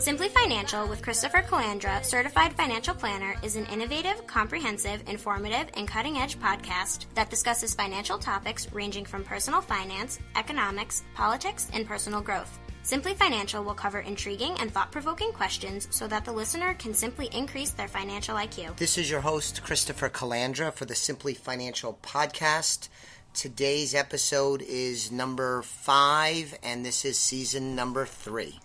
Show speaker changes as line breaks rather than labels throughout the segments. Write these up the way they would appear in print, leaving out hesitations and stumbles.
Simply Financial with Christopher Calandra, Certified Financial Planner, is an innovative, comprehensive, informative, and cutting-edge podcast that discusses financial topics ranging from personal finance, economics, politics, and personal growth. Simply Financial will cover intriguing and thought-provoking questions so that the listener can simply increase their financial IQ.
This is your host, Christopher Calandra, for the Simply Financial podcast. Today's episode is number 5, and this is season number 3.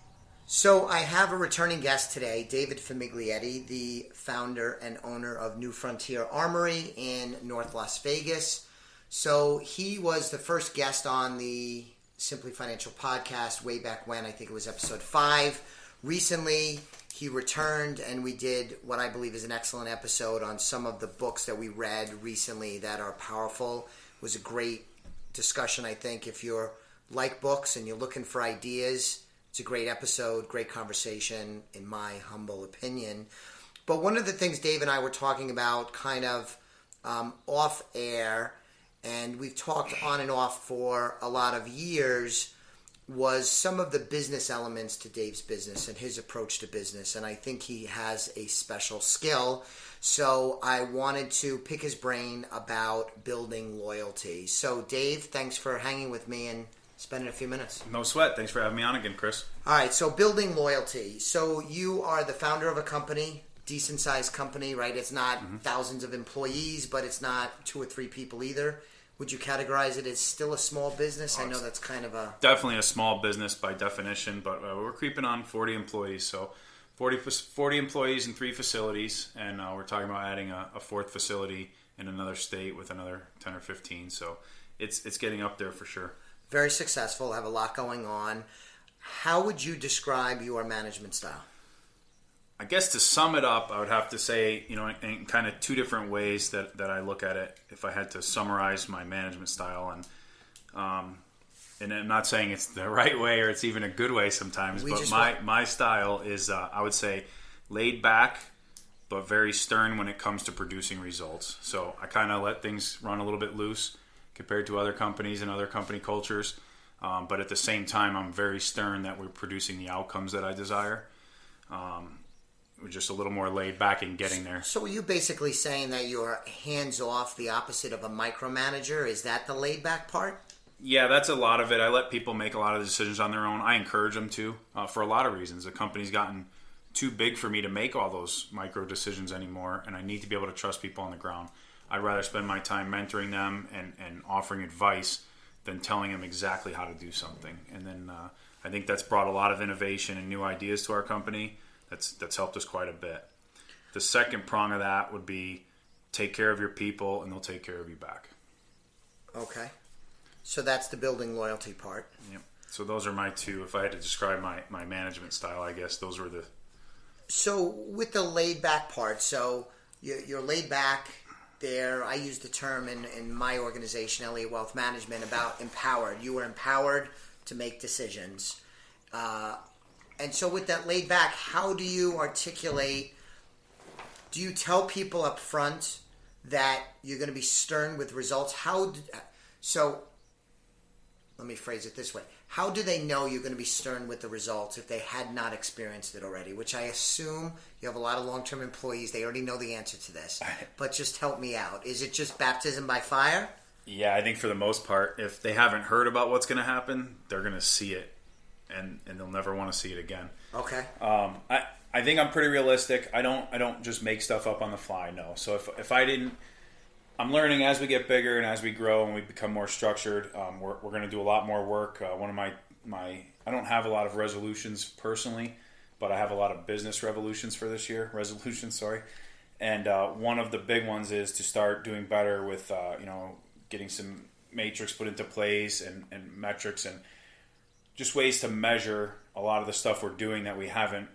So I have a returning guest today, Dave Famiglietti, the founder and owner of New Frontier Armory in North Las Vegas. So he was the first guest on the Simply Financial podcast way back when. I think it was episode 5. Recently, he returned and we did what I believe is an excellent episode on some of the books that we read recently that are powerful. It was a great discussion, I think. If you're like books and you're looking for ideas, it's a great episode, great conversation, in my humble opinion. But one of the things Dave and I were talking about kind of off air, and we've talked on and off for a lot of years, was some of the business elements to Dave's business and his approach to business. And I think he has a special skill. So I wanted to pick his brain about building loyalty. So Dave, thanks for hanging with me and spending a few minutes.
No sweat. Thanks for having me on again, Chris.
All right, so building loyalty. So you are the founder of a company, decent-sized company, right? It's not thousands of employees, but it's not 2 or 3 people either. Would you categorize it as still a small business? I know that's kind of a...
Definitely a small business by definition, but we're creeping on 40 employees. So 40 employees in 3 facilities, and we're talking about adding a 4th facility in another state with another 10 or 15. So it's getting up there for sure.
Very successful, have a lot going on. How would you describe your management style?
I guess to sum it up, I would have to say, in kind of 2 different ways that I look at it, if I had to summarize my management style. And I'm not saying it's the right way or it's even a good way sometimes, but my style is, I would say, laid back, but very stern when it comes to producing results. So I kind of let things run a little bit loose compared to other companies and other company cultures. But at the same time, I'm very stern that we're producing the outcomes that I desire. We're just a little more laid back in getting there.
So are you basically saying that you're hands-off, the opposite of a micromanager? Is that the laid-back part?
Yeah, that's a lot of it. I let people make a lot of decisions on their own. I encourage them to, for a lot of reasons. The company's gotten too big for me to make all those micro decisions anymore, and I need to be able to trust people on the ground. I'd rather spend my time mentoring them and offering advice than telling them exactly how to do something. And then I think that's brought a lot of innovation and new ideas to our company. That's helped us quite a bit. The second prong of that would be take care of your people and they'll take care of you back.
Okay. So that's the building loyalty part.
Yep. So those are my 2. If I had to describe my management style, I guess those were the...
So with the laid back part, so you're laid back there. I use the term in my organization, Elliott Wealth Management, about empowered. You were empowered to make decisions. And so with that laid back, how do you articulate, do you tell people up front that you're going to be stern with results? So let me phrase it this way. How do they know you're going to be stern with the results if they had not experienced it already? Which I assume you have a lot of long-term employees. They already know the answer to this. But just help me out. Is it just baptism by fire?
Yeah, I think for the most part, if they haven't heard about what's going to happen, they're going to see it. And they'll never want to see it again.
Okay.
I think I'm pretty realistic. I don't just make stuff up on the fly. No. So if I didn't, I'm learning as we get bigger and as we grow and we become more structured. We're going to do a lot more work. One of my I don't have a lot of resolutions personally, but I have a lot of business resolutions for this year. And one of the big ones is to start doing better with getting some matrix put into place and metrics and just ways to measure a lot of the stuff we're doing that we haven't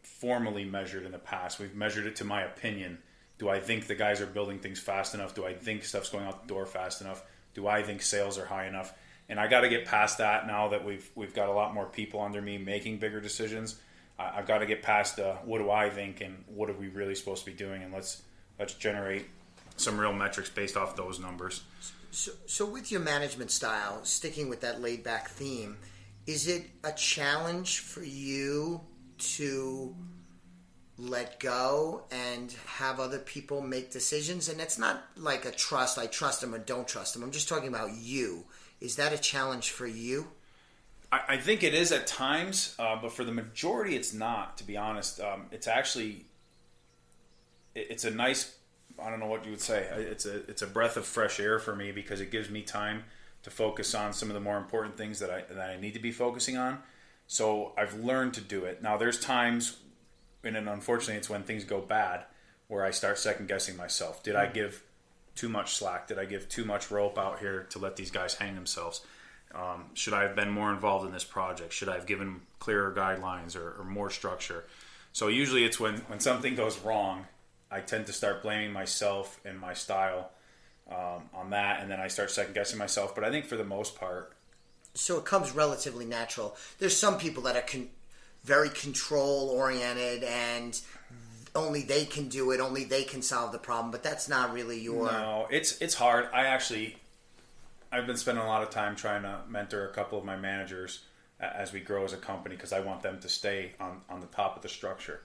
formally measured in the past. We've measured it to my opinion. Do I think the guys are building things fast enough? Do I think stuff's going out the door fast enough? Do I think sales are high enough? And I got to get past that now that we've got a lot more people under me making bigger decisions. I've got to get past what do I think and what are we really supposed to be doing, and let's generate some real metrics based off those numbers.
So with your management style, sticking with that laid back theme, is it a challenge for you to let go and have other people make decisions? And it's not like a trust, I trust them or don't trust them. I'm just talking about you. Is that a challenge for you?
I think it is at times, but for the majority it's not, to be honest. It's actually, it's a nice, I don't know what you would say, it's a breath of fresh air for me, because it gives me time to focus on some of the more important things that I need to be focusing on. So I've learned to do it. Now there's times, and unfortunately it's when things go bad, where I start second guessing myself. Did I give too much slack? Did I give too much rope out here to let these guys hang themselves? Should I have been more involved in this project? Should I have given clearer guidelines or more structure? So usually it's when something goes wrong, I tend to start blaming myself and my style on that, and then I start second guessing myself. But I think for the most part,
so it comes relatively natural. There's some people that are very control oriented, and only they can do it, only they can solve the problem. But that's not really your.
No, it's hard. I've been spending a lot of time trying to mentor a couple of my managers as we grow as a company, because I want them to stay on the top of the structure.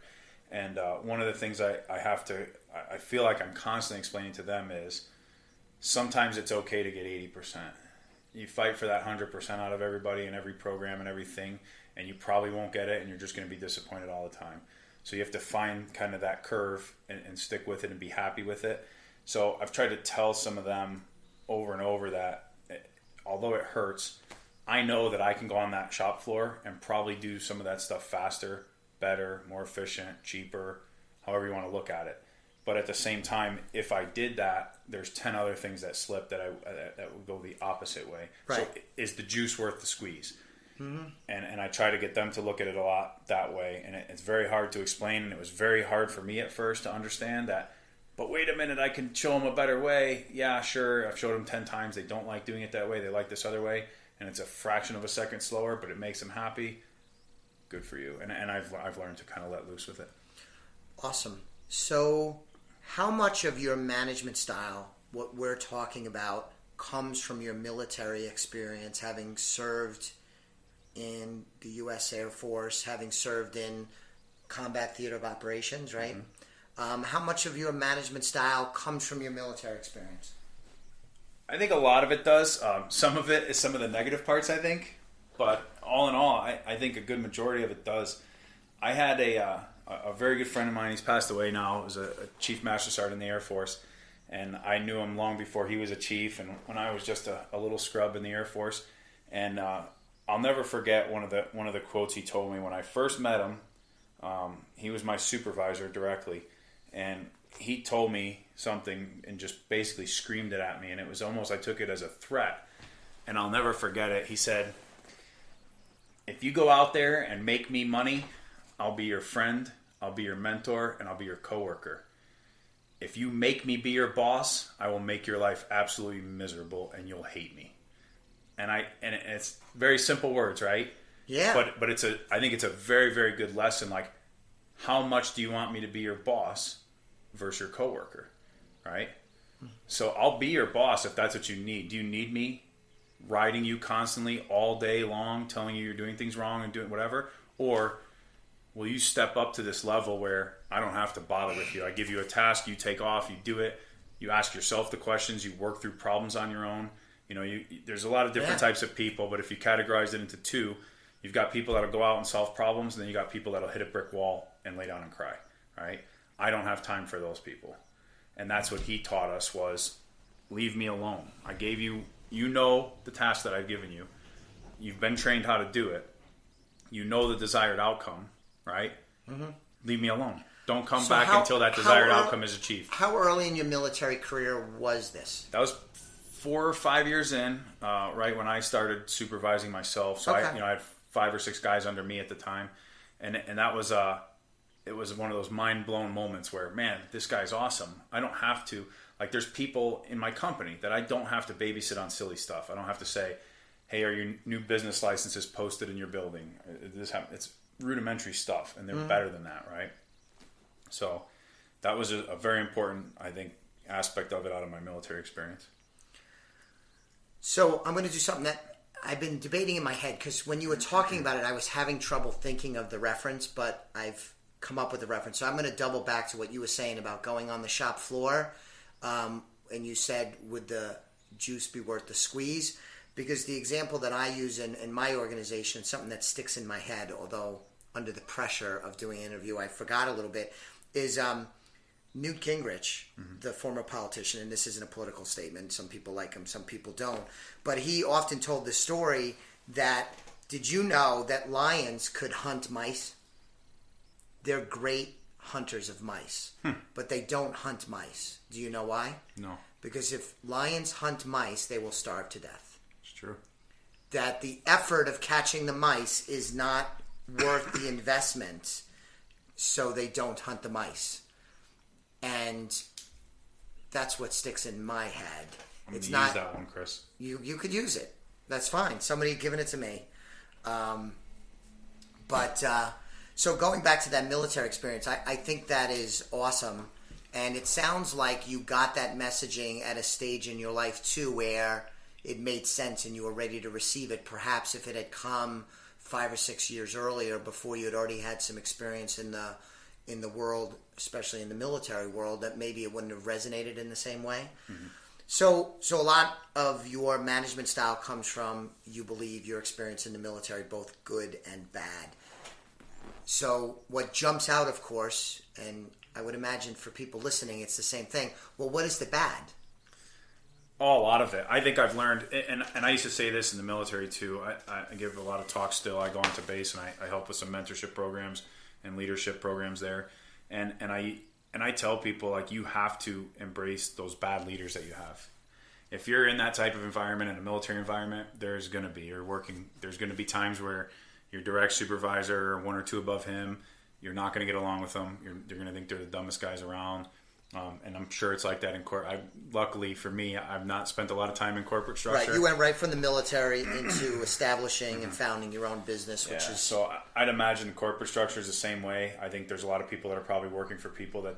And one of the things I feel like I'm constantly explaining to them is, sometimes it's okay to get 80%. You fight for that 100% out of everybody and every program and everything, and you probably won't get it, and you're just going to be disappointed all the time. So you have to find kind of that curve and stick with it and be happy with it. So I've tried to tell some of them over and over that, although it hurts, I know that I can go on that shop floor and probably do some of that stuff faster, better, more efficient, cheaper, however you want to look at it. But at the same time, if I did that, there's 10 other things that slip that would go the opposite way.
Right.
So is the juice worth the squeeze?
Mm-hmm.
And I try to get them to look at it a lot that way. And it's very hard to explain, and it was very hard for me at first to understand that. But wait a minute, I can show them a better way. Yeah, sure, I've showed them 10 times. They don't like doing it that way. They like this other way. And it's a fraction of a second slower, but it makes them happy. Good for you. And I've learned to kind of let loose with it.
Awesome. So how much of your management style, what we're talking about, comes from your military experience, having served in the U.S. Air Force, having served in combat theater of operations, right? Mm-hmm. How much of your management style comes from your military experience?
I think a lot of it does. Some of it is some of the negative parts, I think. But all in all, I think a good majority of it does. I had a very good friend of mine. He's passed away now. He was a Chief Master Sergeant in the Air Force. And I knew him long before he was a chief, and when I was just a little scrub in the Air Force. And I'll never forget one of the quotes he told me when I first met him. He was my supervisor directly, and he told me something and just basically screamed it at me, and it was almost, I took it as a threat. And I'll never forget it. He said, "If you go out there and make me money, I'll be your friend, I'll be your mentor, and I'll be your coworker. If you make me be your boss, I will make your life absolutely miserable, and you'll hate me." And it's very simple words, right?
Yeah.
But I think it's a very, very good lesson. Like, how much do you want me to be your boss versus your coworker, right? So I'll be your boss if that's what you need. Do you need me riding you constantly all day long, telling you you're doing things wrong and doing whatever? Or will you step up to this level where I don't have to bother with you? I give you a task, you take off, you do it, you ask yourself the questions, you work through problems on your own. You know, there's a lot of different types of people, but if you categorize it into two, you've got people that'll go out and solve problems, and then you got people that'll hit a brick wall and lay down and cry, right? I don't have time for those people. And that's what he taught us was, leave me alone. I gave you, you know the task that I've given you. You've been trained how to do it. You know the desired outcome, right? Mm-hmm. Leave me alone. Don't come back until that desired outcome is achieved.
How early in your military career was this?
That was 4 or 5 years in, right when I started supervising myself. So
okay.
I had 5 or 6 guys under me at the time, and that was it was one of those mind blown moments where, man, this guy's awesome. I don't have to, like, there's people in my company that I don't have to babysit on silly stuff. I don't have to say, hey, are your new business licenses posted in your building? It's rudimentary stuff, and they're better than that, right? So that was a very important, I think, aspect of it out of my military experience.
So I'm going to do something that I've been debating in my head because when you were talking about it, I was having trouble thinking of the reference, but I've come up with a reference. So I'm going to double back to what you were saying about going on the shop floor. And you said, would the juice be worth the squeeze? Because the example that I use in my organization, something that sticks in my head, although under the pressure of doing an interview, I forgot a little bit, is Newt Gingrich, the former politician, and this isn't a political statement. Some people like him, some people don't. But he often told the story that, did you know that lions could hunt mice? They're great hunters of mice, but they don't hunt mice. Do you know why?
No.
Because if lions hunt mice, they will starve to death.
It's true.
That the effort of catching the mice is not worth the investment, so they don't hunt the mice. And that's what sticks in my head.
It's not use that one, Chris.
You could use it. That's fine. Somebody giving it to me. So going back to that military experience, I think that is awesome. And it sounds like you got that messaging at a stage in your life too where it made sense and you were ready to receive it. Perhaps if it had come 5 or 6 years earlier, before you had already had some experience in the world, especially in the military world, that maybe it wouldn't have resonated in the same way. Mm-hmm. So a lot of your management style comes from, you believe, your experience in the military, both good and bad. So what jumps out, of course, and I would imagine for people listening, it's the same thing. Well, what is the bad?
Oh, a lot of it. I think I've learned, and I used to say this in the military too. I give a lot of talks still. I go into base and I help with some mentorship programs and leadership programs there. And I tell people, like, you have to embrace those bad leaders that you have. If you're in that type of environment, in a military environment, there's going to be times where your direct supervisor or one or two above him, you're not going to get along with them. You're going to think they're the dumbest guys around. And I'm sure it's like that in corporate. Luckily for me, I've not spent a lot of time in corporate structure.
Right, you went right from the military into establishing and founding your own business, which is...
So I'd imagine corporate structure is the same way. I think there's a lot of people that are probably working for people that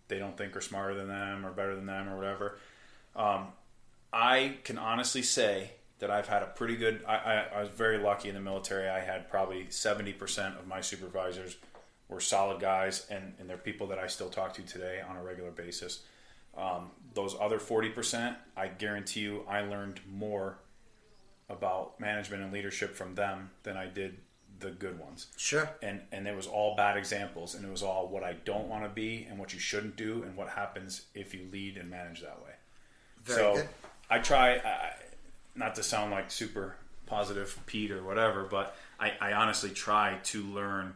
they don't think are smarter than them or better than them or whatever. I can honestly say that I've had a pretty good... I was very lucky in the military. I had probably 70% of my supervisors were solid guys, and they're people that I still talk to today on a regular basis. Those other 40%, I guarantee you, I learned more about management and leadership from them than I did the good ones.
Sure.
And it was all bad examples, and it was all what I don't want to be and what you shouldn't do and what happens if you lead and manage that way.
Very good.
I try, not to sound like super positive Pete or whatever, but I honestly try to learn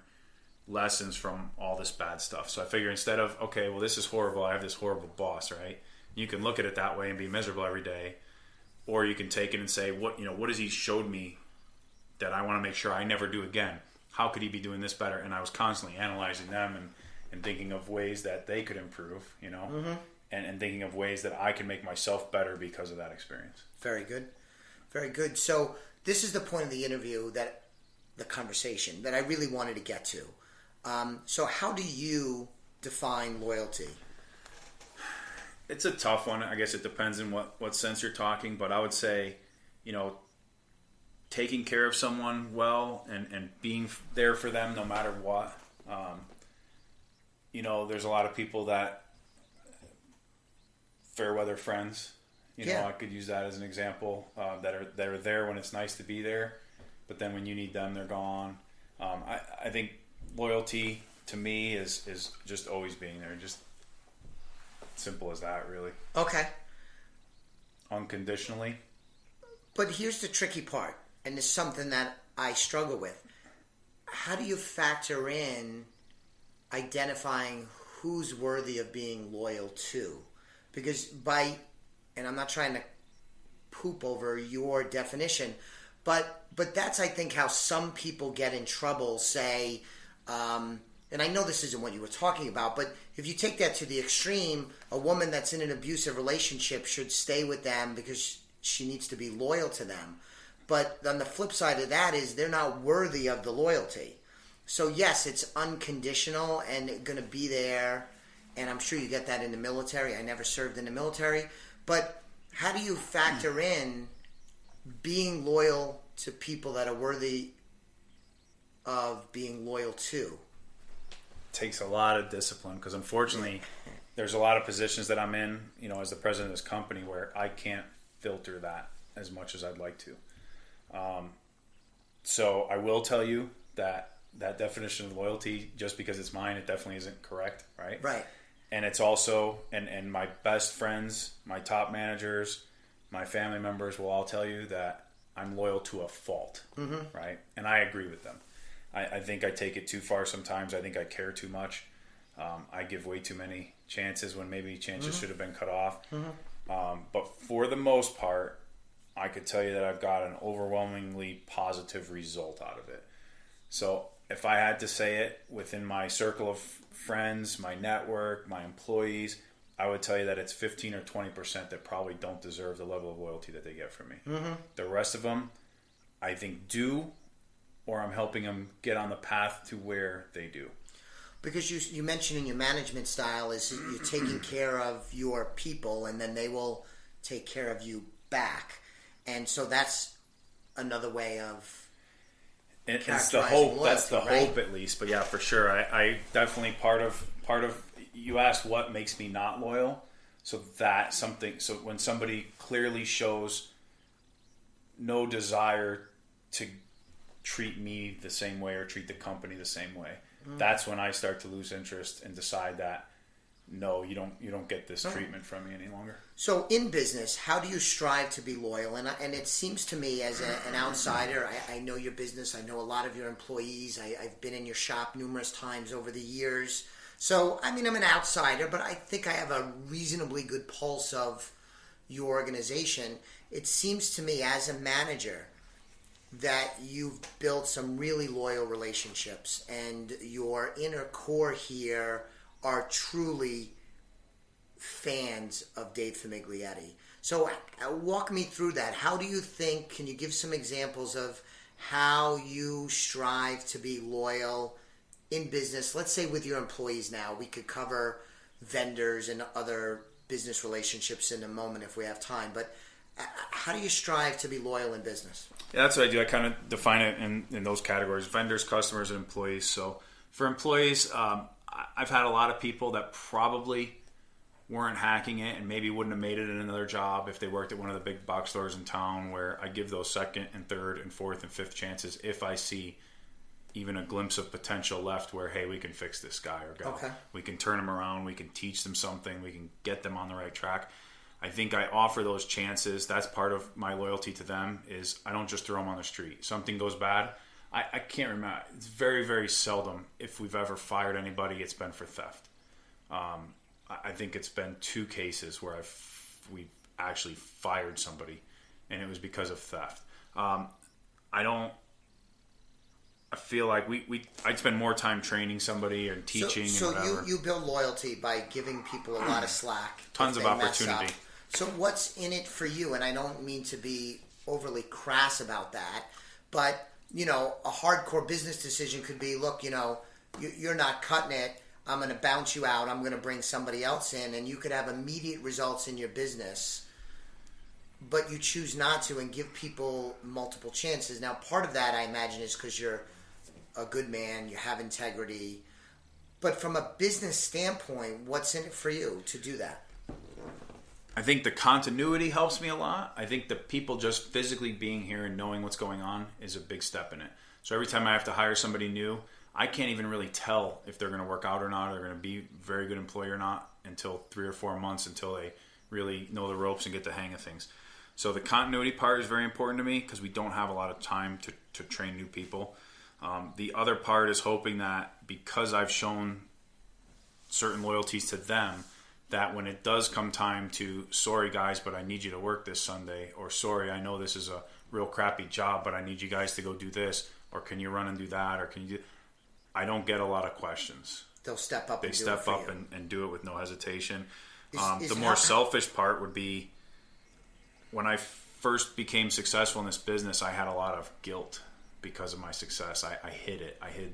lessons from all this bad stuff. So I figure instead of, okay, well, this is horrible, I have this horrible boss, right? You can look at it that way and be miserable every day, or you can take it and say, what has he showed me that I want to make sure I never do again? How could he be doing this better? And I was constantly analyzing them and thinking of ways that they could improve, and thinking of ways that I can make myself better because of that experience.
Very good. Very good. So this is the point of the interview, the conversation that I really wanted to get to. So how do you define loyalty?
It's a tough one. I guess it depends in what sense you're talking, but I would say, taking care of someone well and being there for them no matter what. There's a lot of people that fair weather friends, I could use that as an example, that are there when it's nice to be there, but then when you need them, they're gone. I think loyalty to me is just always being there, just simple as that, really.
Okay.
Unconditionally.
But here's the tricky part, and it's something that I struggle with. How do you factor in identifying who's worthy of being loyal to? Because and I'm not trying to poop over your definition, but that's, I think, how some people get in trouble, say, and I know this isn't what you were talking about, but if you take that to the extreme, a woman that's in an abusive relationship should stay with them because she needs to be loyal to them. But on the flip side of that is they're not worthy of the loyalty. So yes, it's unconditional and going to be there, and I'm sure you get that in the military. I never served in the military, but how do you factor in being loyal to people that are worthy of being loyal to?
Takes a lot of discipline, because unfortunately there's a lot of positions that I'm in, as the president of this company, where I can't filter that as much as I'd like to. So I will tell you that definition of loyalty, just because it's mine, it definitely isn't correct, right?
Right.
And it's also, and my best friends, my top managers, my family members will all tell you that I'm loyal to a fault, right? And I agree with them. I think I take it too far sometimes. I think I care too much. I give way too many chances when maybe chances should have been cut off. But for the most part, I could tell you that I've got an overwhelmingly positive result out of it. So if I had to say it within my circle of friends, my network, my employees, I would tell you that it's 15 or 20% that probably don't deserve the level of loyalty that they get from me. The rest of them, I think, do, or I'm helping them get on the path to where they do.
Because you mentioned in your management style is you're taking care of your people, and then they will take care of you back. And so that's another way of
it's the hope. Loyalty, that's the hope, at least. But yeah, for sure, I definitely part of. You asked what makes me not loyal. So that something. So when somebody clearly shows no desire to treat me the same way or treat the company the same way, that's when I start to lose interest and decide that no, you don't get this treatment from me any longer.
So in business, how do you strive to be loyal? And it seems to me as an outsider, I know your business, I know a lot of your employees, I've been in your shop numerous times over the years. So, I mean, I'm an outsider, but I think I have a reasonably good pulse of your organization. It seems to me as a manager that you've built some really loyal relationships, and your inner core here are truly fans of Dave Famiglietti. So walk me through that. How do you think, can you give some examples of how you strive to be loyal in business? Let's say with your employees now. We could cover vendors and other business relationships in a moment if we have time. But how do you strive to be loyal in business?
Yeah, that's what I do. I kind of define it in those categories: vendors, customers, and employees. So for employees, I've had a lot of people that probably weren't hacking it and maybe wouldn't have made it in another job if they worked at one of the big box stores in town, where I give those second and third and fourth and fifth chances if I see even a glimpse of potential left where, hey, we can fix this guy or gal. Okay. We can turn them around. We can teach them something. We can get them on the right track. I think I offer those chances. That's part of my loyalty to them, is I don't just throw them on the street. Something goes bad. I can't remember. It's very, very seldom if we've ever fired anybody, it's been for theft. I think it's been 2 cases where we've actually fired somebody, and it was because of theft. I feel like I'd spend more time training somebody and teaching and whatever.
So you build loyalty by giving people a lot of slack.
Tons of opportunity.
So what's in it for you? And I don't mean to be overly crass about that, but a hardcore business decision could be, look, you're not cutting it. I'm going to bounce you out. I'm going to bring somebody else in, and you could have immediate results in your business, but you choose not to and give people multiple chances. Now, part of that, I imagine, is because you're a good man, you have integrity. But from a business standpoint, what's in it for you to do that?
I think the continuity helps me a lot. I think the people just physically being here and knowing what's going on is a big step in it. So every time I have to hire somebody new, I can't even really tell if they're going to work out or not, or they're going to be a very good employee or not, until 3 or 4 months, until they really know the ropes and get the hang of things. So the continuity part is very important to me, because we don't have a lot of time to train new people. The other part is hoping that, because I've shown certain loyalties to them, that when it does come time to, sorry guys, but I need you to work this Sunday, or sorry, I know this is a real crappy job, but I need you guys to go do this, or can you run and do that, or can you do... I don't get a lot of questions.
They'll step up.
They
and do
step
it for
up
you.
and do it with no hesitation. The more selfish part would be, when I first became successful in this business, I had a lot of guilt because of my success. I hid it. I hid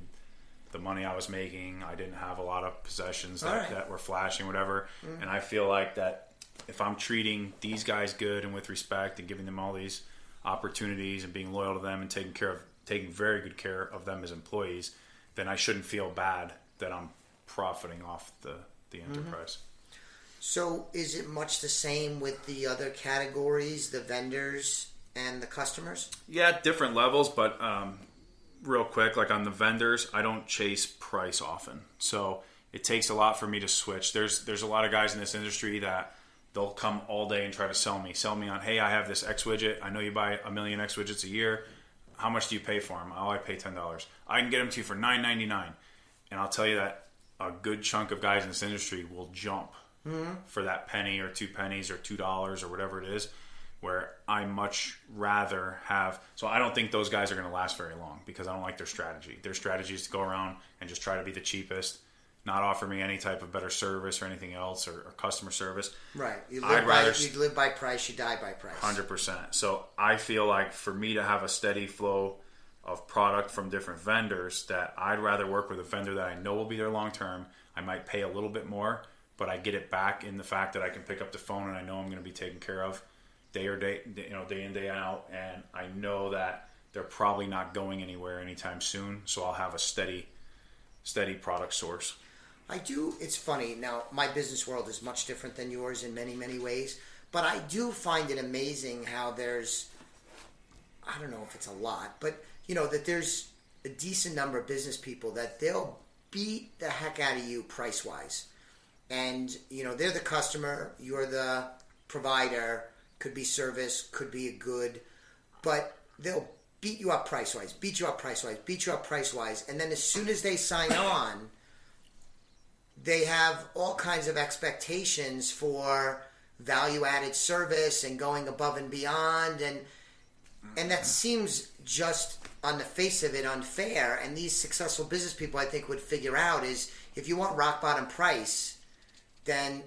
the money I was making. I didn't have a lot of possessions that were flashing, whatever. Mm-hmm. And I feel like that if I'm treating these guys good and with respect and giving them all these opportunities and being loyal to them and taking very good care of them as employees, then I shouldn't feel bad that I'm profiting off the enterprise.
So is it much the same with the other categories, the vendors and the customers?
Yeah, different levels, but real quick, like on the vendors, I don't chase price often. So it takes a lot for me to switch. There's a lot of guys in this industry that they'll come all day and try to sell me on, hey, I have this X widget. I know you buy 1 million X widgets a year. How much do you pay for them? Oh, I pay $10. I can get them to you for $9.99. And I'll tell you that a good chunk of guys in this industry will jump for that penny or 2 pennies or $2 or whatever it is, where I much rather have. So I don't think those guys are going to last very long because I don't like their strategy. Their strategy is to go around and just try to be the cheapest, not offer me any type of better service or anything else or customer service.
Right. You live by price, you die by price.
100%. So I feel like for me to have a steady flow of product from different vendors, that I'd rather work with a vendor that I know will be there long term. I might pay a little bit more, but I get it back in the fact that I can pick up the phone and I know I'm going to be taken care of day in, day out, and I know that they're probably not going anywhere anytime soon, so I'll have a steady product source.
I do. It's funny. Now, my business world is much different than yours in many, many ways, but I do find it amazing how there's, I don't know if it's a lot, but that there's a decent number of business people that they'll beat the heck out of you price-wise. And, they're the customer, you're the provider, could be service, could be a good, but they'll beat you up price-wise, and then as soon as they sign on, they have all kinds of expectations for value-added service and going above and beyond, and that seems just on the face of it unfair. And these successful business people, I think, would figure out is if you want rock bottom price, then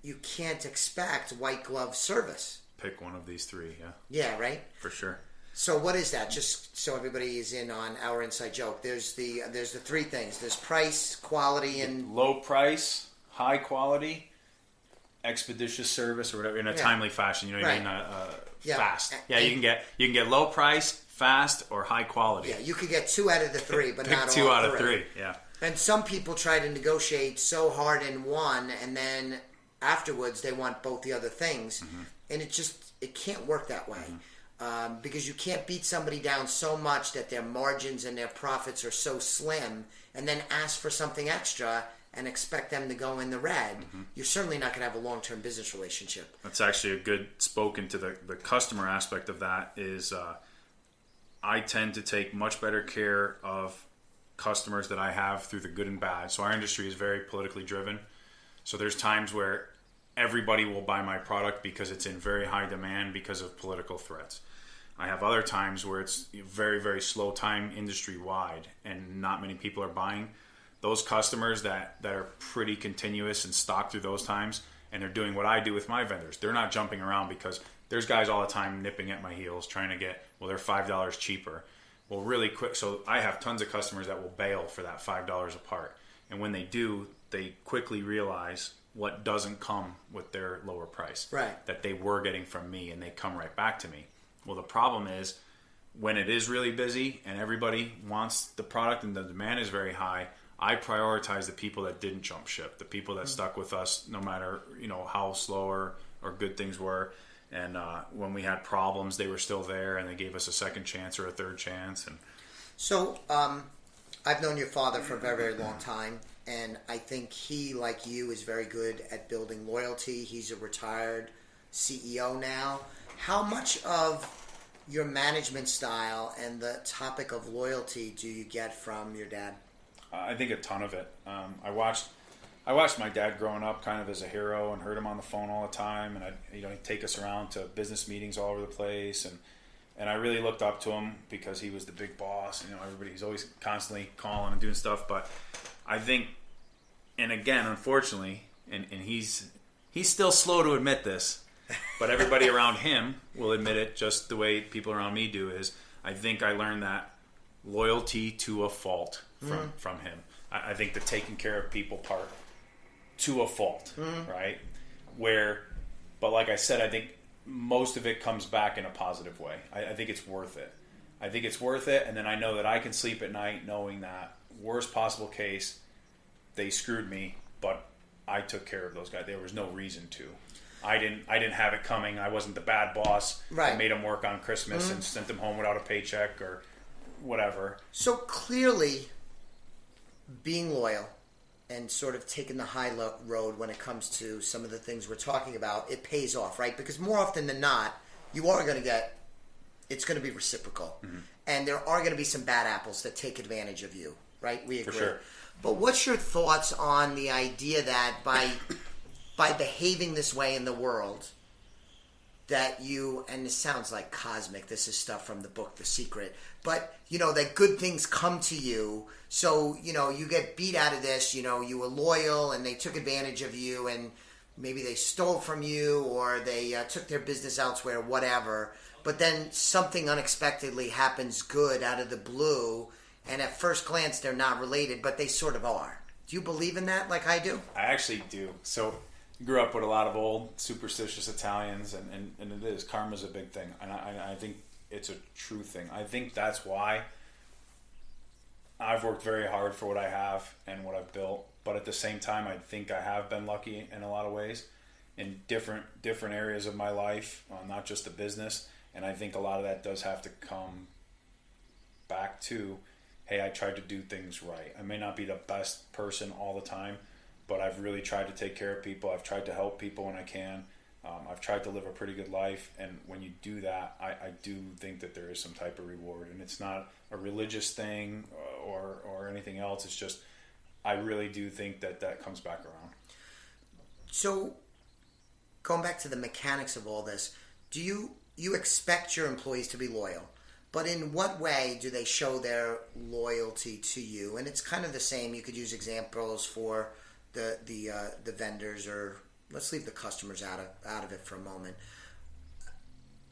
you can't expect white glove service.
Pick one of these three, yeah.
Yeah, right?
For sure.
So what is that? Just so everybody is in on our inside joke. There's the three things. There's price, quality, and
low price, high quality, expeditious service, or whatever, in a timely fashion. You know what I mean? Fast. You can get low price, fast, or high quality.
Yeah, you could get 2 out of the 3, but not all 3.
2 out of 3. Yeah.
And some people try to negotiate so hard in one, and then afterwards they want both the other things, and it can't work that way. Because you can't beat somebody down so much that their margins and their profits are so slim, and then ask for something extra and expect them to go in the red. You're certainly not going to have a long-term business relationship.
That's actually a good spoken to the customer aspect of that is I tend to take much better care of customers that I have through the good and bad. So our industry is very politically driven. So there's times where everybody will buy my product because it's in very high demand because of political threats. I have other times where it's very, very slow time industry-wide and not many people are buying. Those customers that are pretty continuous and stock through those times, and they're doing what I do with my vendors. They're not jumping around because there's guys all the time nipping at my heels trying to get, well, they're $5 cheaper. Well, really quick, so I have tons of customers that will bail for that $5 a part. And when they do, they quickly realize what doesn't come with their lower price.
Right.
That they were getting from me, and they come right back to me. Well, the problem is when it is really busy and everybody wants the product and the demand is very high, I prioritize the people that didn't jump ship, the people that stuck with us no matter how slow or good things were. And when we had problems, they were still there, and they gave us a second chance or a third chance. And
so I've known your father for a very, very long time, and I think he, like you, is very good at building loyalty. He's a retired CEO now. How much of your management style and the topic of loyalty do you get from your dad?
I think a ton of it. I watched my dad growing up kind of as a hero and heard him on the phone all the time, and he'd take us around to business meetings all over the place, and I really looked up to him because he was the big boss. Everybody's always constantly calling and doing stuff. But I think, and again, unfortunately, and he's still slow to admit this, but everybody around him will admit it just the way people around me do. Is I think I learned that loyalty to a fault from him. I think the taking care of people part to a fault, right? But like I said, I think most of it comes back in a positive way. I think it's worth it. I think it's worth it, and then I know that I can sleep at night knowing that worst possible case, they screwed me, but I took care of those guys. There was no reason to. I didn't have it coming. I wasn't the bad boss.
Right.
I made them work on Christmas and sent them home without a paycheck or whatever.
So clearly, being loyal and sort of taking the high road when it comes to some of the things we're talking about, it pays off, right? Because more often than not, you are going to get, it's going to be reciprocal. Mm-hmm. And there are going to be some bad apples that take advantage of you, right? We agree.
For sure.
But what's your thoughts on the idea that by behaving this way in the world, that you, and this sounds like cosmic, this is stuff from the book The Secret, but, that good things come to you, so, you get beat out of this, you were loyal and they took advantage of you and maybe they stole from you or they took their business elsewhere, whatever, but then something unexpectedly happens good out of the blue, and at first glance they're not related, but they sort of are. Do you believe in that like I do?
I actually do. So grew up with a lot of old superstitious Italians, and it is. Karma's a big thing, and I think it's a true thing. I think that's why I've worked very hard for what I have and what I've built, but at the same time, I think I have been lucky in a lot of ways in different areas of my life, not just the business, and I think a lot of that does have to come back to, hey, I tried to do things right. I may not be the best person all the time, but I've really tried to take care of people. I've tried to help people when I can. I've tried to live a pretty good life. And when you do that, I do think that there is some type of reward. And it's not a religious thing or anything else. It's just, I really do think that comes back around.
So, going back to the mechanics of all this, do you expect your employees to be loyal? But in what way do they show their loyalty to you? And it's kind of the same. You could use examples for the vendors, or let's leave the customers out of it for a moment.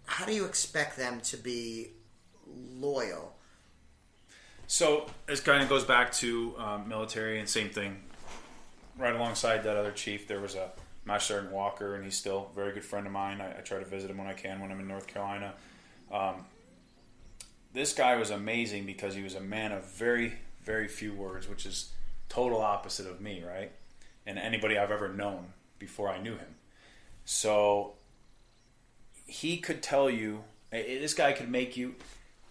How do you expect them to be loyal?
So this kind of goes back to military, and same thing. Right alongside that other chief, there was a Master Sergeant Walker, and he's still a very good friend of mine. I try to visit him when I can when I'm in North Carolina. This guy was amazing because he was a man of very, very few words, which is total opposite of me, right? And anybody I've ever known before I knew him. So he could tell you, this guy could make you,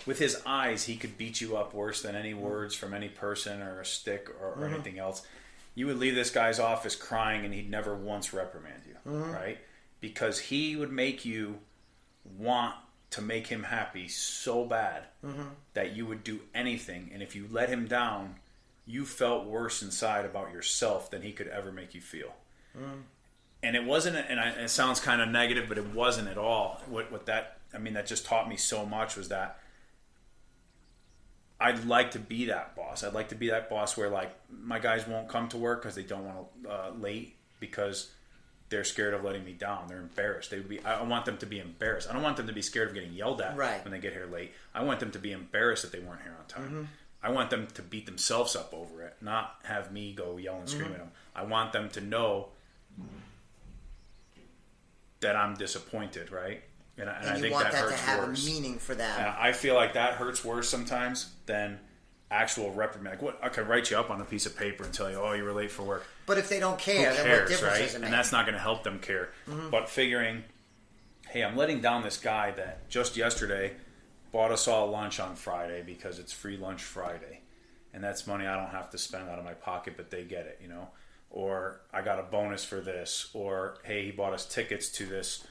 with his eyes, he could beat you up worse than any words from any person or a stick or anything else. You would leave this guy's office crying and he'd never once reprimand you, right? Because he would make you want to make him happy so bad that you would do anything. And if you let him down, you felt worse inside about yourself than he could ever make you feel. And it wasn't, and it sounds kind of negative, but it wasn't at all. That just taught me so much, was that I'd like to be that boss. I'd like to be that boss where, like, my guys won't come to work because they don't want to late because they're scared of letting me down. They're embarrassed. I want them to be embarrassed. I don't want them to be scared of getting yelled at when they get here late. I want them to be embarrassed that they weren't here on time. I want them to beat themselves up over it, not have me go yell and scream at them. I want them to know that I'm disappointed, right? And I think that hurts worse. You want that to have a
meaning for them.
And I feel like that hurts worse sometimes than actual reprimand. Like, I could write you up on a piece of paper and tell you, oh, you were late for work.
But if they don't care,
then
what difference does it make?
And that's not going to help them care. But figuring, hey, I'm letting down this guy that just yesterday bought us all lunch on Friday because it's free lunch Friday. And that's money I don't have to spend out of my pocket, but they get it, Or I got a bonus for this. Or, hey, he bought us tickets to this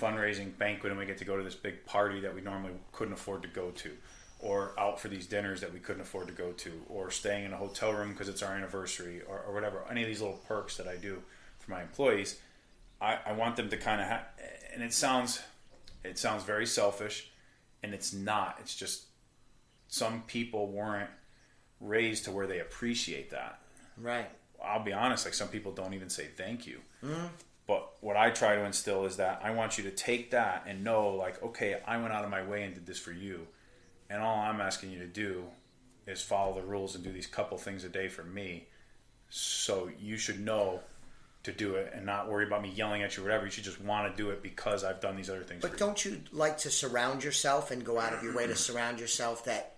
fundraising banquet and we get to go to this big party that we normally couldn't afford to go to. Or out for these dinners that we couldn't afford to go to. Or staying in a hotel room because it's our anniversary. Or whatever. Any of these little perks that I do for my employees. I want them to kind of have... And it sounds very selfish. And it's not. It's just some people weren't raised to where they appreciate that.
Right.
I'll be honest, like, some people don't even say thank you. But what I try to instill is that I want you to take that and know, like, okay, I went out of my way and did this for you. And all I'm asking you to do is follow the rules and do these couple things a day for me. So you should know to do it and not worry about me yelling at you or whatever. You should just want to do it because I've done these other things.
But don't you like to surround yourself and go out of your way to surround yourself that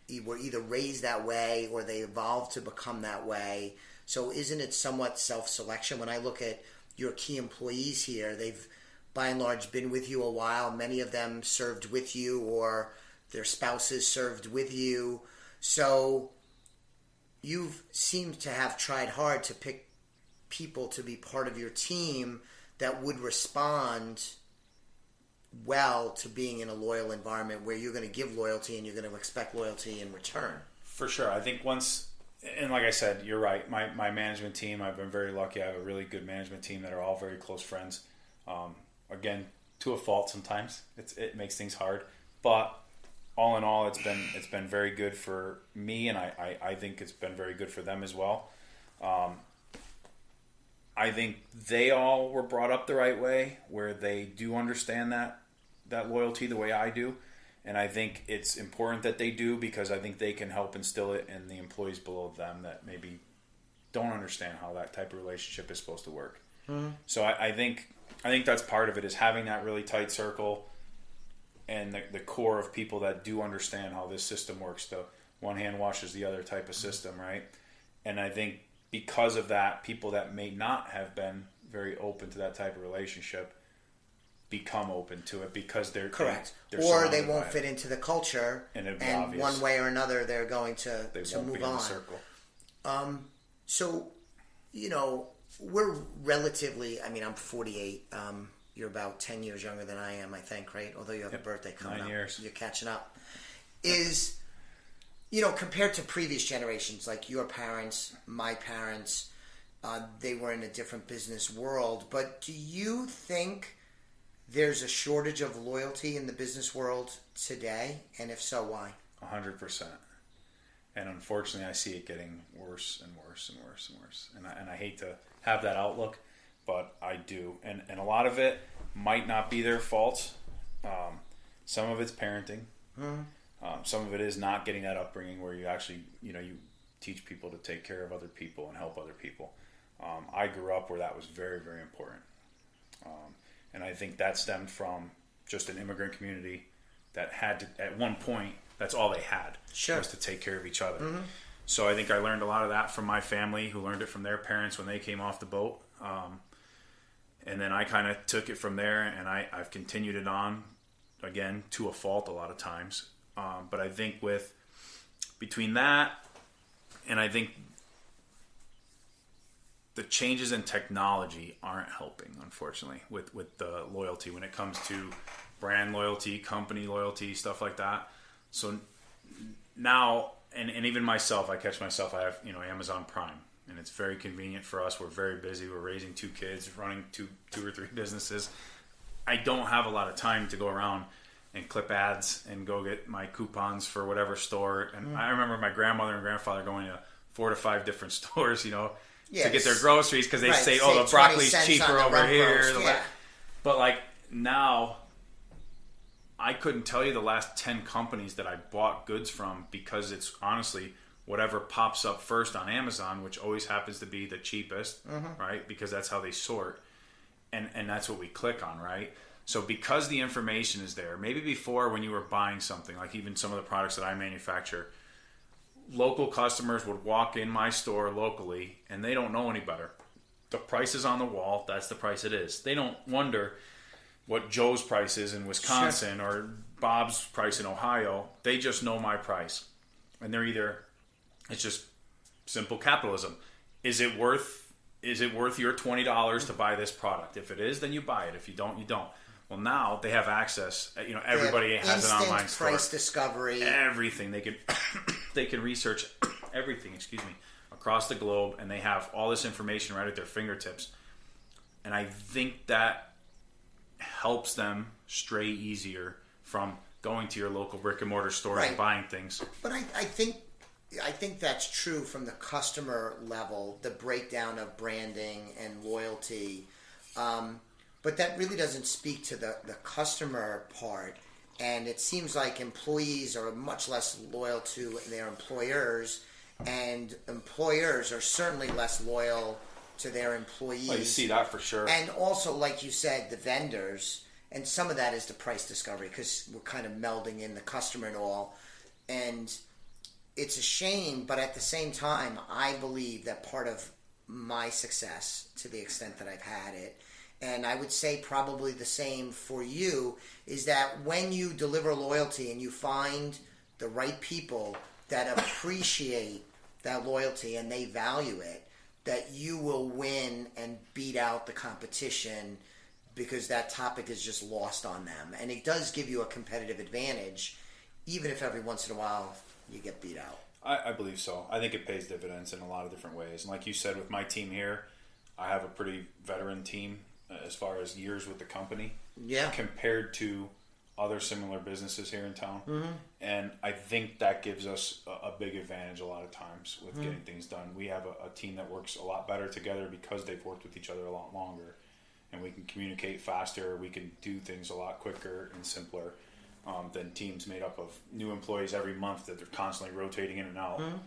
you were either raised that way or they evolved to become that way? So isn't it somewhat self-selection? When I look at your key employees here, they've by and large been with you a while. Many of them served with you or their spouses served with you. So you've seemed to have tried hard to pick people to be part of your team that would respond well to being in a loyal environment where you're going to give loyalty and you're going to expect loyalty in return.
For sure. I think once, and like I said, you're right. My management team, I've been very lucky. I have a really good management team that are all very close friends. Again, to a fault sometimes. It makes things hard. But all in all, it's been very good for me, and I think it's been very good for them as well. I think they all were brought up the right way, where they do understand that loyalty the way I do. And I think it's important that they do, because I think they can help instill it in the employees below them that maybe don't understand how that type of relationship is supposed to work. Mm-hmm. So I think that's part of it, is having that really tight circle and the core of people that do understand how this system works. The one hand washes the other type of system, right? And I think because of that, people that may not have been very open to that type of relationship become open to it, because they're
correct,
or
they won't fit into the culture, and one way or another they're going to move on.
Circle.
So, we're relatively. I mean, I'm 48. You're about 10 years younger than I am, I think, right? Although you have a birthday coming
9
up,
years.
You're catching up. Compared to previous generations, like your parents, my parents, they were in a different business world. But do you think there's a shortage of loyalty in the business world today? And if so, why?
100%. And unfortunately, I see it getting worse and worse and worse and worse. And I hate to have that outlook, but I do. And a lot of it might not be their fault. Some of it's parenting. Mm-hmm. Some of it is not getting that upbringing where you actually, you teach people to take care of other people and help other people. I grew up where that was very, very important. And I think that stemmed from just an immigrant community that had to, at one point, that's all they had, was to take care of each other. Mm-hmm. So I think I learned a lot of that from my family, who learned it from their parents when they came off the boat. And then I kind of took it from there, and I've continued it on, again, to a fault a lot of times. But I think between that, and I think the changes in technology aren't helping, unfortunately, with the loyalty when it comes to brand loyalty, company loyalty, stuff like that. So now, and even myself, I catch myself, I have, Amazon Prime, and it's very convenient for us. We're very busy. We're raising 2 kids, running two or three businesses. I don't have a lot of time to go around and clip ads and go get my coupons for whatever store. And I remember my grandmother and grandfather going to 4 to 5 different stores, to get their groceries, because they say, the broccoli's cheaper over here. But now, I couldn't tell you the last 10 companies that I bought goods from, because it's honestly whatever pops up first on Amazon, which always happens to be the cheapest, right? Because that's how they sort. And that's what we click on, right? So because the information is there, maybe before, when you were buying something, like even some of the products that I manufacture, local customers would walk in my store locally and they don't know any better. The price is on the wall. That's the price it is. They don't wonder what Joe's price is in Wisconsin or Bob's price in Ohio. They just know my price. And it's just simple capitalism. Is it worth your $20 to buy this product? If it is, then you buy it. If you don't, you don't. Well, now they have access. Everybody has an online store.
Price discovery.
Everything they can research everything. Across the globe, and they have all this information right at their fingertips. And I think that helps them stray easier from going to your local brick and mortar store and buying things.
But I think that's true from the customer level, the breakdown of branding and loyalty. But that really doesn't speak to the customer part. And it seems like employees are much less loyal to their employers, and employers are certainly less loyal to their employees.
Well, you see that for sure.
And also, like you said, the vendors, and some of that is the price discovery because we're kind of melding in the customer and all. And it's a shame, but at the same time, I believe that part of my success, to the extent that I've had it, and I would say probably the same for you, is that when you deliver loyalty and you find the right people that appreciate that loyalty and they value it, that you will win and beat out the competition because that topic is just lost on them. And it does give you a competitive advantage, even if every once in a while you get beat out.
I believe so. I think it pays dividends in a lot of different ways. And like you said, with my team here, I have a pretty veteran team as far as years with the company.
Yeah.
Compared to other similar businesses here in town.
Mm-hmm.
And I think that gives us a big advantage a lot of times with getting things done. We have a team that works a lot better together because they've worked with each other a lot longer. And we can communicate faster. We can do things a lot quicker and simpler than teams made up of new employees every month that they're constantly rotating in and out.
Mm-hmm.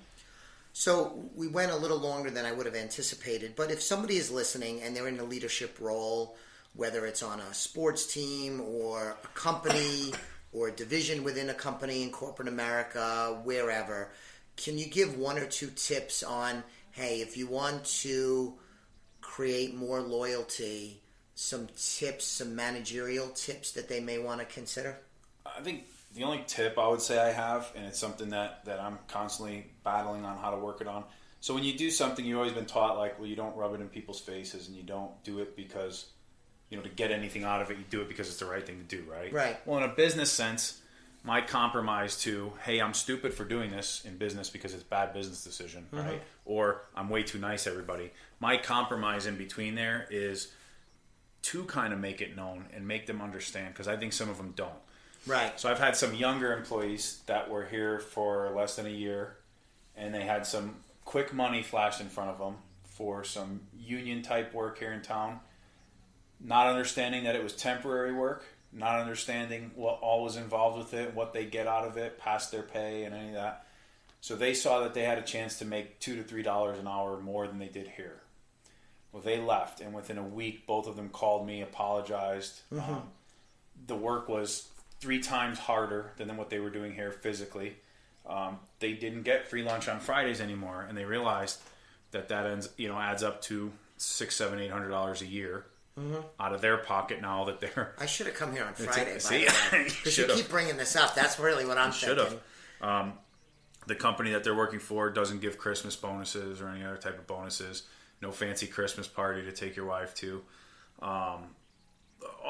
So we went a little longer than I would have anticipated. But if somebody is listening and they're in a leadership role, whether it's on a sports team or a company or a division within a company in corporate America, wherever, can you give one or two tips on, hey, if you want to create more loyalty, some tips, some managerial tips that they may want to consider?
I think the only tip I would say I have, and it's something that I'm constantly battling on how to work it on. So when you do something, you've always been taught, like, well, you don't rub it in people's faces and you don't do it because, to get anything out of it, you do it because it's the right thing to do, right?
Right.
Well, in a business sense, my compromise to, hey, I'm stupid for doing this in business because it's a bad business decision, right? Or I'm way too nice, everybody. My compromise in between there is to kind of make it known and make them understand, because I think some of them don't.
Right.
So I've had some younger employees that were here for less than a year, and they had some quick money flashed in front of them for some union type work here in town, not understanding that it was temporary work, not understanding what all was involved with it, what they get out of it, past their pay and any of that. So they saw that they had a chance to make $2 to $3 an hour more than they did here. Well, they left, and within a week, both of them called me, apologized. The work was 3 times harder than what they were doing here physically. They didn't get free lunch on Fridays anymore, and they realized that adds up to $600, $700, $800 a year out of their pocket now that they're.
I should have come here on Friday.
See,
because you keep bringing this up. That's really what I'm thinking.
Should have. The company that they're working for doesn't give Christmas bonuses or any other type of bonuses. No fancy Christmas party to take your wife to. All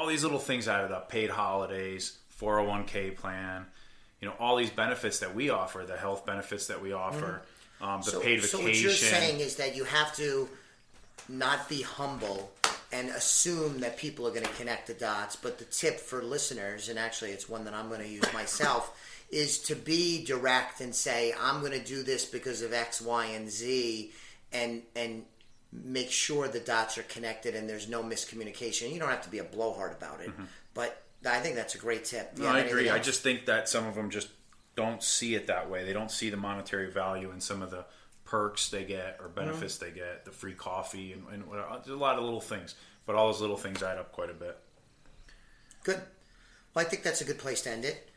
these little things added up. Paid holidays, 401k plan, all these benefits that we offer, the health benefits that we offer, the paid vacation. So what you're saying is that you have to not be humble and assume that people are going to connect the dots. But the tip for listeners, and actually it's one that I'm going to use myself, is to be direct and say, I'm going to do this because of X, Y, and Z, and make sure the dots are connected and there's no miscommunication. You don't have to be a blowhard about it, but I think that's a great tip. No, I agree. I just think that some of them just don't see it that way. They don't see the monetary value in some of the perks they get or benefits they get, the free coffee and there's a lot of little things, but all those little things add up quite a bit. Good.
Well, I think that's a good place to end it.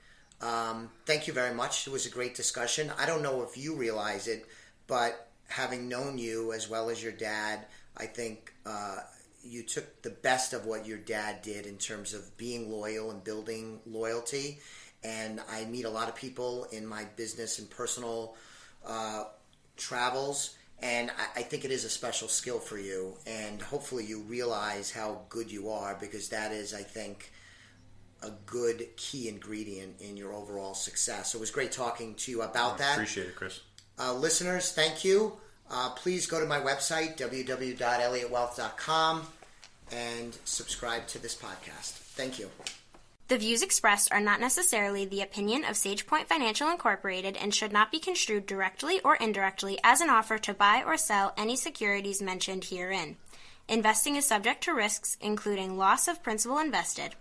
Thank you very much. It was a great discussion. I don't know if you realize it, but having known you as well as your dad, I think you took the best of what your dad did in terms of being loyal and building loyalty. And I meet a lot of people in my business and personal travels, and I think it is a special skill for you. And hopefully you realize how good you are, because that is, I think, a good key ingredient in your overall success. So it was great talking to you about that.
Appreciate it, Chris.
Listeners, thank you. Please go to my website, www.elliottwealth.com, and subscribe to this podcast. Thank you.
The views expressed are not necessarily the opinion of SagePoint Financial Incorporated and should not be construed directly or indirectly as an offer to buy or sell any securities mentioned herein. Investing is subject to risks, including loss of principal invested.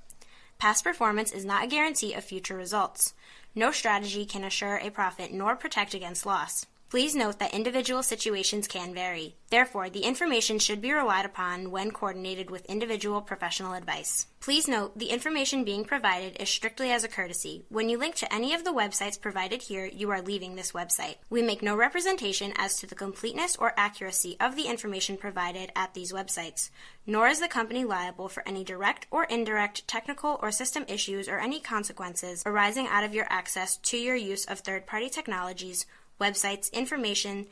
Past performance is not a guarantee of future results. No strategy can assure a profit nor protect against loss. Please note that individual situations can vary. Therefore, the information should be relied upon when coordinated with individual professional advice. Please note, the information being provided is strictly as a courtesy. When you link to any of the websites provided here, you are leaving this website. We make no representation as to the completeness or accuracy of the information provided at these websites, nor is the company liable for any direct or indirect technical or system issues or any consequences arising out of your access to your use of third-party technologies, websites, information,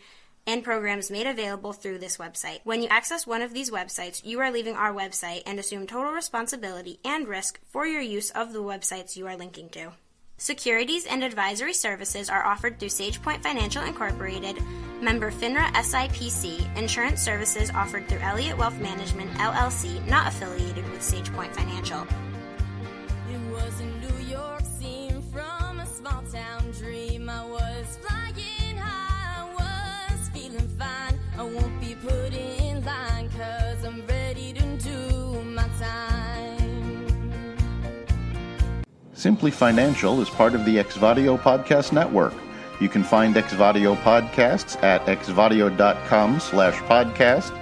and programs made available through this website. When you access one of these websites, you are leaving our website and assume total responsibility and risk for your use of the websites you are linking to. Securities and advisory services are offered through SagePoint Financial Incorporated, member FINRA SIPC, insurance services offered through Elliott Wealth Management, LLC, not affiliated with SagePoint Financial.
It was a New York scene from a small town dream. I was flying high, I was feeling fine. I won't be put in line, 'cause I'm ready to do my time.
Simply Financial is part of the Exvadio Podcast Network. You can find Exvadio Podcasts at exvadio.com/podcast,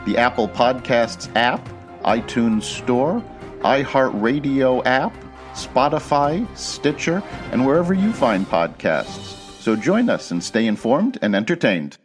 the Apple Podcasts app, iTunes Store, iHeartRadio app, Spotify, Stitcher, and wherever you find podcasts. So join us and stay informed and entertained.